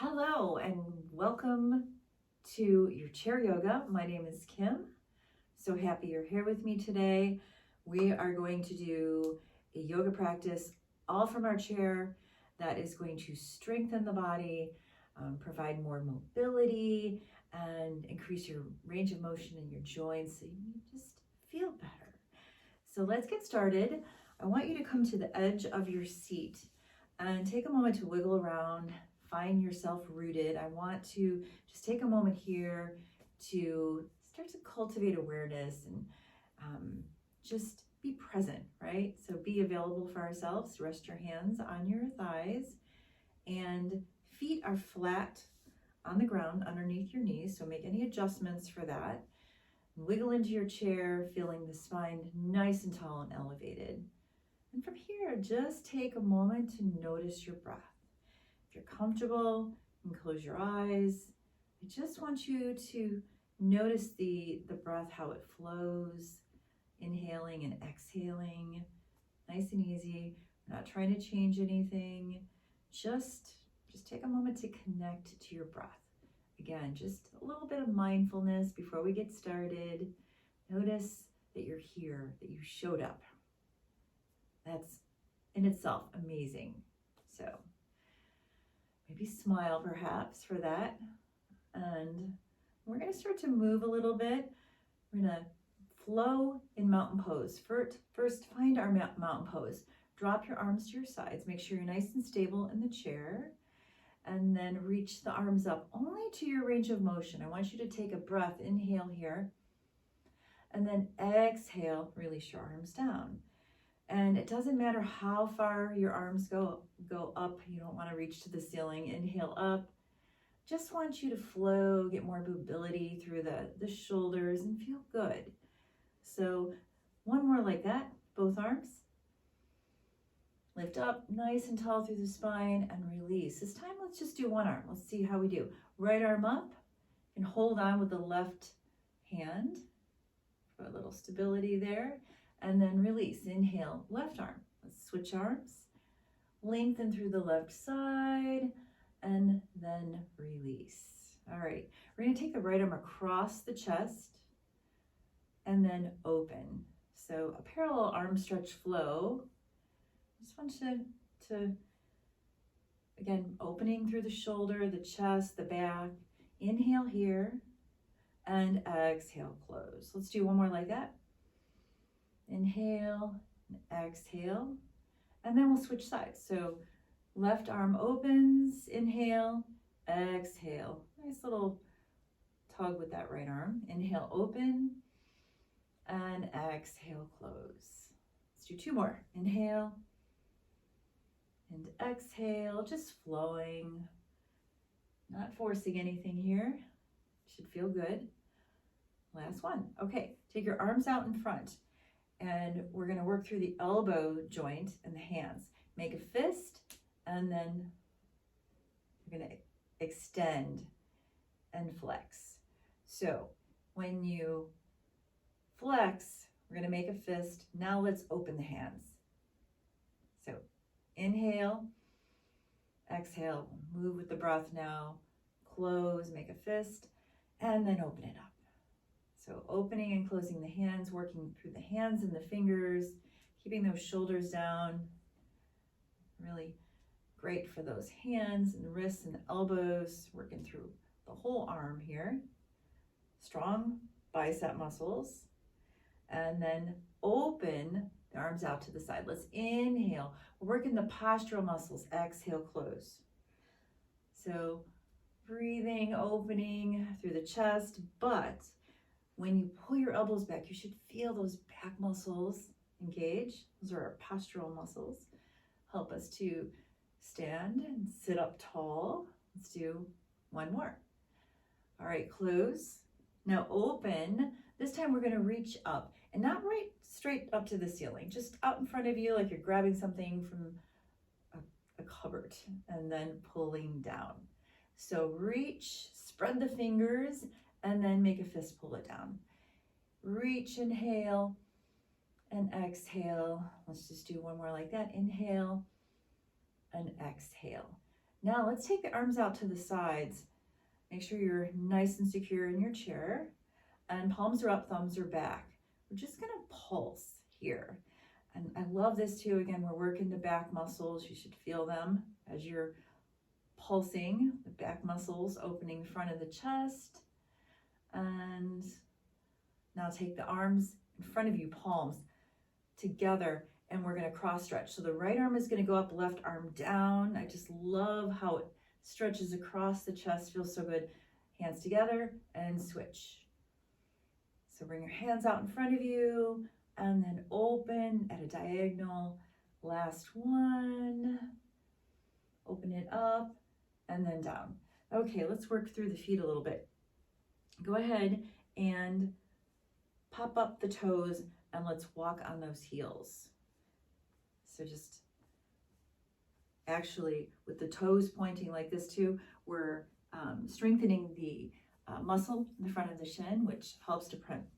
Hello and welcome to your chair yoga. My name is Kim. So happy you're here with me today. We are going to do a yoga practice all from our chair that is going to strengthen the body, provide more mobility, and increase your range of motion in your joints so you just feel better. So let's get started. I want you to come to the edge of your seat and take a moment to wiggle around. Find yourself rooted. I want to just take a moment here to start to cultivate awareness and just be present, right? So be available for ourselves. Rest your hands on your thighs and feet are flat on the ground underneath your knees. So make any adjustments for that. Wiggle into your chair, feeling the spine nice and tall and elevated. And from here, just take a moment to notice your breath. If you're comfortable, you can close your eyes. I just want you to notice the breath, how it flows, inhaling and exhaling, nice and easy. We're not trying to change anything. Just take a moment to connect to your breath. Again, just a little bit of mindfulness before we get started. Notice that you're here, that you showed up. That's in itself amazing. So maybe smile perhaps for that. And we're going to start to move a little bit. We're going to flow in mountain pose. First, find our mountain pose. Drop your arms to your sides. Make sure you're nice and stable in the chair. And then reach the arms up only to your range of motion. I want you to take a breath. Inhale here. And then exhale, release your arms down. And it doesn't matter how far your arms go up. You don't want to reach to the ceiling. Inhale up. Just want you to flow, get more mobility through the shoulders and feel good. So one more like that, both arms. Lift up nice and tall through the spine and release. This time, let's just do one arm. Let's see how we do. Right arm up and hold on with the left hand for a little stability there. And then release. Inhale, left arm. Let's switch arms. Lengthen through the left side and then release. All right, we're going to take the right arm across the chest and then open. So a parallel arm stretch flow. Just want you to again, opening through the shoulder, the chest, the back. Inhale here and exhale, close. Let's do one more like that. Inhale and exhale, and then we'll switch sides. So left arm opens, inhale, exhale. Nice little tug with that right arm. Inhale, open, and exhale, close. Let's do two more. Inhale and exhale, just flowing, not forcing anything here. Should feel good. Last one. Okay, take your arms out in front. And we're going to work through the elbow joint and the hands. Make a fist, and then we're going to extend and flex. So when you flex, we're going to make a fist. Now let's open the hands. So inhale, exhale, move with the breath now. Close, make a fist, and then open it up. So opening and closing the hands, working through the hands and the fingers, keeping those shoulders down. Really great for those hands and wrists and elbows, working through the whole arm here. Strong bicep muscles. And then open the arms out to the side. Let's inhale. We're working the postural muscles. Exhale, close. So breathing, opening through the chest, but when you pull your elbows back, you should feel those back muscles engage. Those are our postural muscles. Help us to stand and sit up tall. Let's do one more. All right, close. Now open. This time we're going to reach up and not right straight up to the ceiling, just out in front of you like you're grabbing something from a cupboard and then pulling down. So reach, spread the fingers, and then make a fist, pull it down. Reach, inhale, and exhale. Let's just do one more like that. Inhale and exhale. Now let's take the arms out to the sides. Make sure you're nice and secure in your chair, and palms are up, thumbs are back. We're just gonna pulse here. And I love this too. Again, we're working the back muscles. You should feel them as you're pulsing, the back muscles opening the front of the chest. And now take the arms in front of you, palms together, and we're gonna cross stretch. So the right arm is gonna go up, left arm down. I just love how it stretches across the chest, feels so good. Hands together and switch. So bring your hands out in front of you and then open at a diagonal. Last one. Open it up and then down. Okay, let's work through the feet a little bit. Go ahead and pop up the toes and let's walk on those heels. So just actually with the toes pointing like this too, we're strengthening the muscle in the front of the shin, which helps to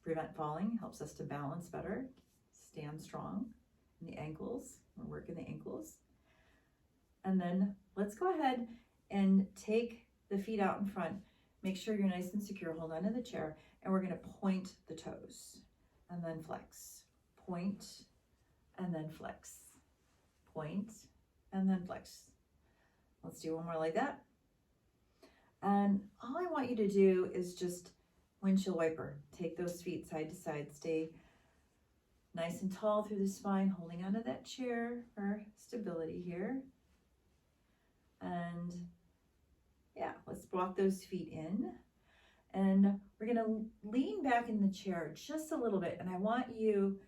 prevent falling, helps us to balance better, stand strong. And the ankles, we're working the ankles. And then let's go ahead and take the feet out in front. Make sure you're nice and secure, hold on to the chair, and we're gonna point the toes and then flex. Point and then flex. Point and then flex. Let's do one more like that. And all I want you to do is just windshield wiper. Take those feet side to side. Stay nice and tall through the spine, holding onto that chair for stability here. And yeah, let's walk those feet in. And we're gonna lean back in the chair just a little bit. And I want you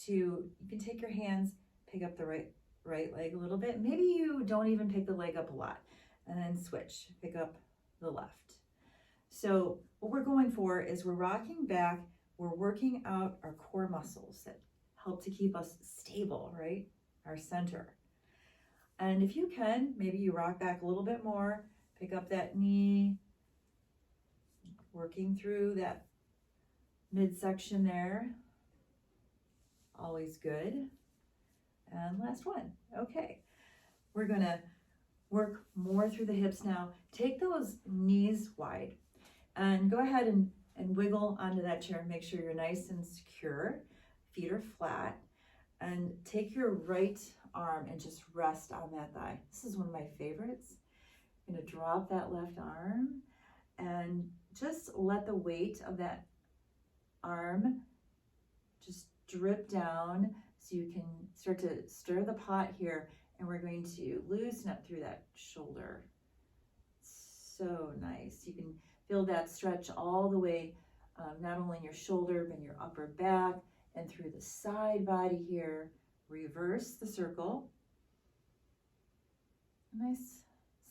can take your hands, pick up the right leg a little bit. Maybe you don't even pick the leg up a lot. And then switch, pick up the left. So what we're going for is we're rocking back, we're working out our core muscles that help to keep us stable, right? Our center. And if you can, maybe you rock back a little bit more, pick up that knee, working through that midsection there. Always good. And last one. Okay. We're gonna work more through the hips now. Take those knees wide and go ahead and wiggle onto that chair. Make sure you're nice and secure. Feet are flat. And take your right arm and just rest on that thigh. This is one of my favorites. I'm gonna drop that left arm and just let the weight of that arm just drip down so you can start to stir the pot here. And we're going to loosen up through that shoulder. So nice. You can feel that stretch all the way, not only in your shoulder, but in your upper back and through the side body here. Reverse the circle. Nice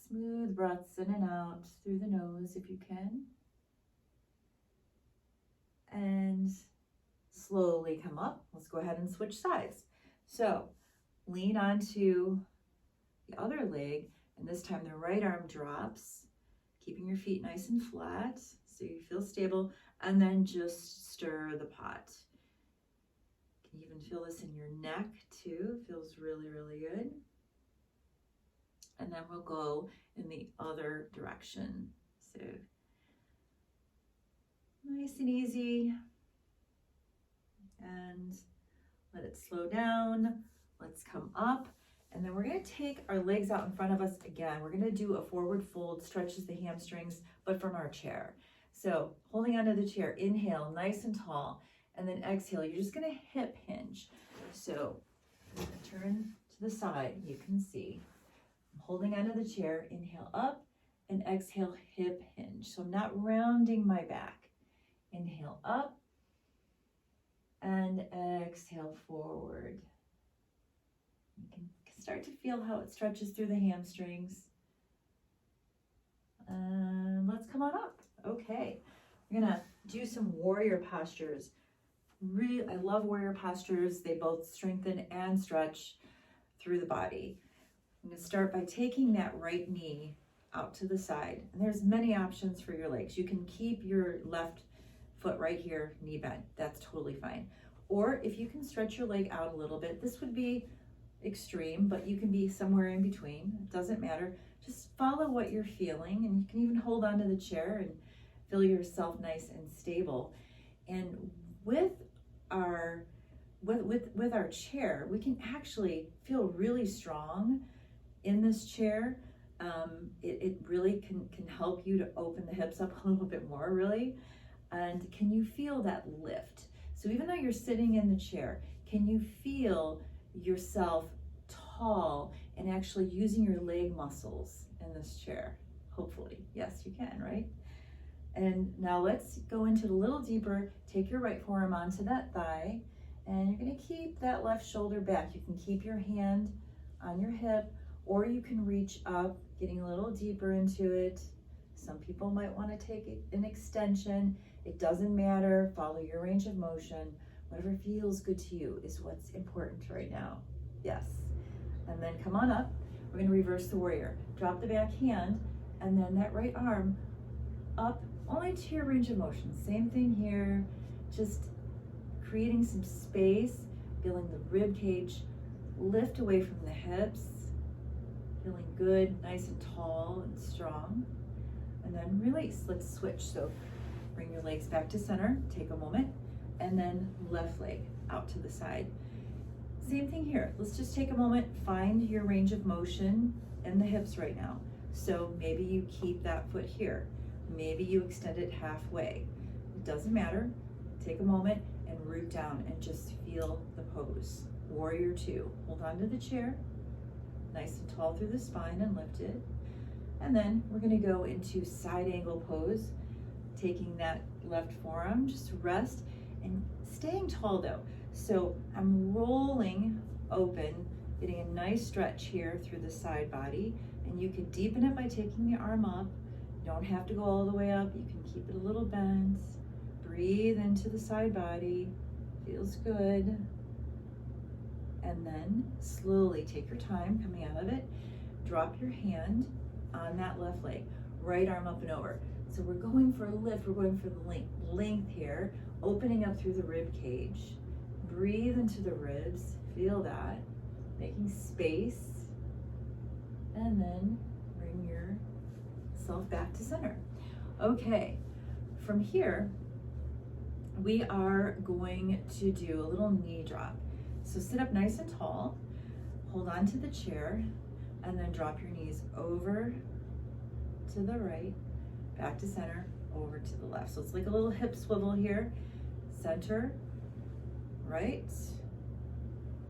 smooth breaths in and out through the nose if you can. And slowly come up. Let's go ahead and switch sides. So lean onto the other leg, and this time the right arm drops, keeping your feet nice and flat so you feel stable, and then just stir the pot. You can even feel this in your neck too. Feels really, really good. And then we'll go in the other direction. So nice and easy. And let it slow down. Let's come up, and then we're gonna take our legs out in front of us again. We're gonna do a forward fold, stretches the hamstrings, but from our chair. So holding onto the chair, inhale, nice and tall, and then exhale, you're just gonna hip hinge. So turn to the side, you can see. I'm holding onto the chair, inhale up, and exhale, hip hinge. So I'm not rounding my back. Inhale up, and exhale forward. You can start to feel how it stretches through the hamstrings. And let's come on up. Okay, we're gonna do some warrior postures. I love warrior postures. They both strengthen and stretch through the body. I'm gonna start by taking that right knee out to the side. And there's many options for your legs. You can keep your left foot right here, knee bent. That's totally fine. Or if you can stretch your leg out a little bit, this would be extreme, but you can be somewhere in between. It doesn't matter. just follow what you're feeling, and you can even hold onto the chair and feel yourself nice and stable. And with our with our chair, we can actually feel really strong in this chair. It really can help you to open the hips up a little bit more, really. And can you feel that lift? So even though you're sitting in the chair, can you feel yourself tall and actually using your leg muscles in this chair? Hopefully, yes, you can, right? And now let's go into it a little deeper. Take your right forearm onto that thigh, and you're gonna keep that left shoulder back. You can keep your hand on your hip, or you can reach up, getting a little deeper into it. Some people might wanna take an extension. It doesn't matter, follow your range of motion. Whatever feels good to you is what's important right now. Yes. And then come on up. We're gonna reverse the warrior. Drop the back hand, and then that right arm up only to your range of motion. Same thing here, just creating some space, feeling the rib cage lift away from the hips, feeling good, nice and tall and strong. And then release. Let's switch. So bring your legs back to center, take a moment, and then left leg out to the side. Same thing here. Let's just take a moment, find your range of motion in the hips right now. So maybe you keep that foot here. Maybe you extend it halfway. It doesn't matter. Take a moment and root down and just feel the pose. Warrior two. Hold on to the chair, nice and tall through the spine and lifted. And then we're gonna go into side angle pose, taking that left forearm, just rest and staying tall though. So I'm rolling open, getting a nice stretch here through the side body, and you can deepen it by taking the arm up. You don't have to go all the way up. You can keep it a little bent. Breathe into the side body, feels good. And then slowly take your time coming out of it. Drop your hand on that left leg, right arm up and over. So we're going for a lift, we're going for the length here, opening up through the rib cage. Breathe into the ribs, feel that, making space, and then bring yourself back to center. Okay, from here, we are going to do a little knee drop. So sit up nice and tall, hold on to the chair, and then drop your knees over to the right, back to center, over to the left. So it's like a little hip swivel here. Center, right,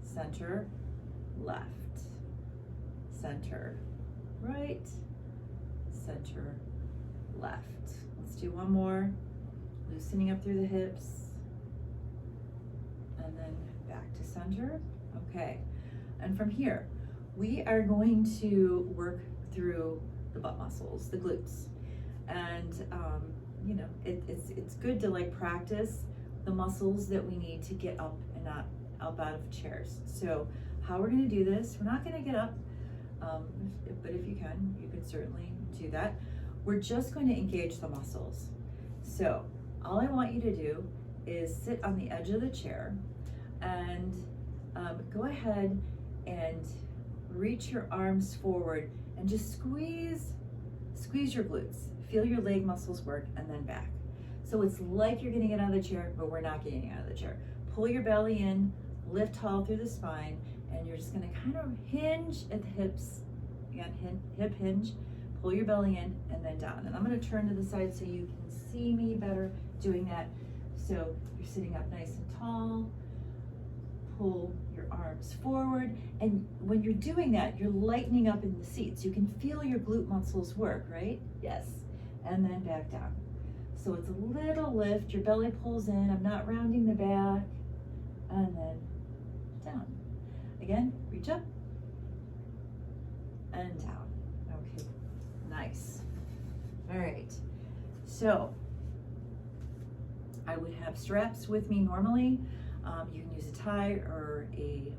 center, left, center, right, center, left. Let's do one more. Loosening up through the hips, and then back to center. Okay, and from here, we are going to work through the butt muscles, the glutes. And you know, it's good to like practice the muscles that we need to get up and not up out of chairs. So how we're gonna do this, we're not gonna get up, but if you can certainly do that. We're just going to engage the muscles. So all I want you to do is sit on the edge of the chair and go ahead and reach your arms forward and just squeeze your glutes. Feel your leg muscles work, and then back. So it's like you're getting it out of the chair, but we're not getting it out of the chair. Pull your belly in, lift tall through the spine, and you're just gonna kind of hinge at the hips. Again, hip hinge, pull your belly in, and then down. And I'm gonna turn to the side so you can see me better doing that. So you're sitting up nice and tall, pull your arms forward, and when you're doing that, you're lightening up in the seats. You can feel your glute muscles work, right? Yes. And then back down. So it's a little lift, your belly pulls in, I'm not rounding the back, and then down. Again, reach up, and down. Okay, nice. All right, so I would have straps with me normally. You can use a tie or a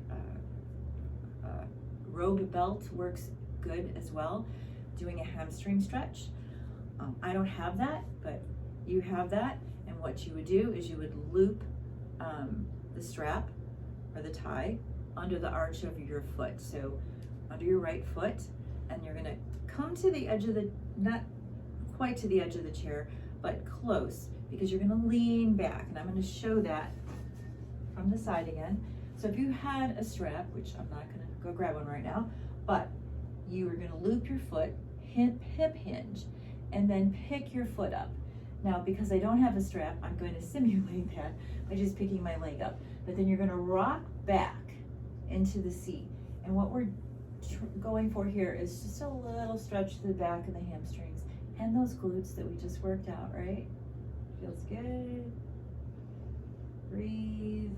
rogue belt works good as well. Doing a hamstring stretch. I don't have that, but you have that, and what you would do is you would loop the strap or the tie under the arch of your foot. So under your right foot, and you're gonna come to the edge of the, not quite to the edge of the chair, but close, because you're gonna lean back, and I'm gonna show that from the side again. So if you had a strap, which I'm not gonna go grab one right now, but you are gonna loop your foot, hip hinge, and then pick your foot up. Now, because I don't have a strap, I'm going to simulate that by just picking my leg up. But then you're gonna rock back into the seat. And what we're going for here is just a little stretch to the back of the hamstrings and those glutes that we just worked out, right? Feels good. Breathe.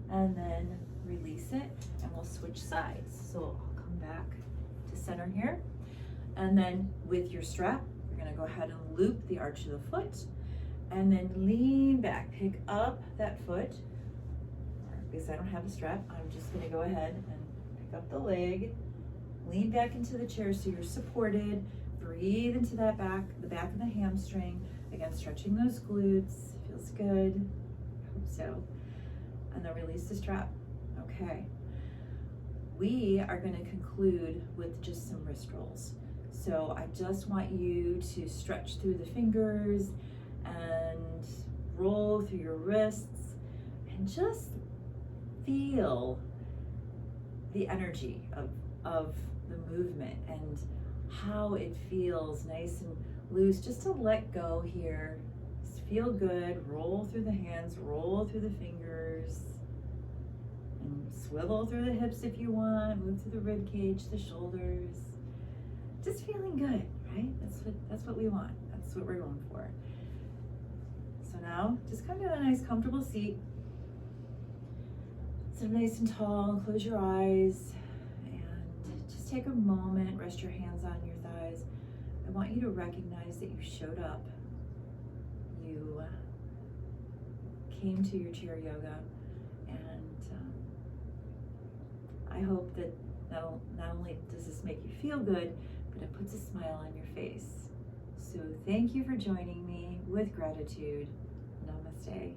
And then release it, and we'll switch sides. So I'll come back to center here. And then with your strap, you're gonna go ahead and loop the arch of the foot, and then lean back, pick up that foot. Because I don't have a strap, I'm just gonna go ahead and pick up the leg, lean back into the chair so you're supported, breathe into that the back of the hamstring, again, stretching those glutes, feels good, I hope so. And then release the strap, okay. We are gonna conclude with just some wrist rolls. So I just want you to stretch through the fingers and roll through your wrists and just feel the energy of the movement and how it feels nice and loose, just to let go here. Just feel good, roll through the hands, roll through the fingers, and swivel through the hips if you want, move through the rib cage, the shoulders. Just feeling good, right? That's what we want. That's what we're going for. So now, just come to a nice comfortable seat. Sit nice and tall, close your eyes, and just take a moment, rest your hands on your thighs. I want you to recognize that you showed up. You came to your chair yoga, and I hope that not only does this make you feel good, but it puts a smile on your face. So thank you for joining me with gratitude. Namaste.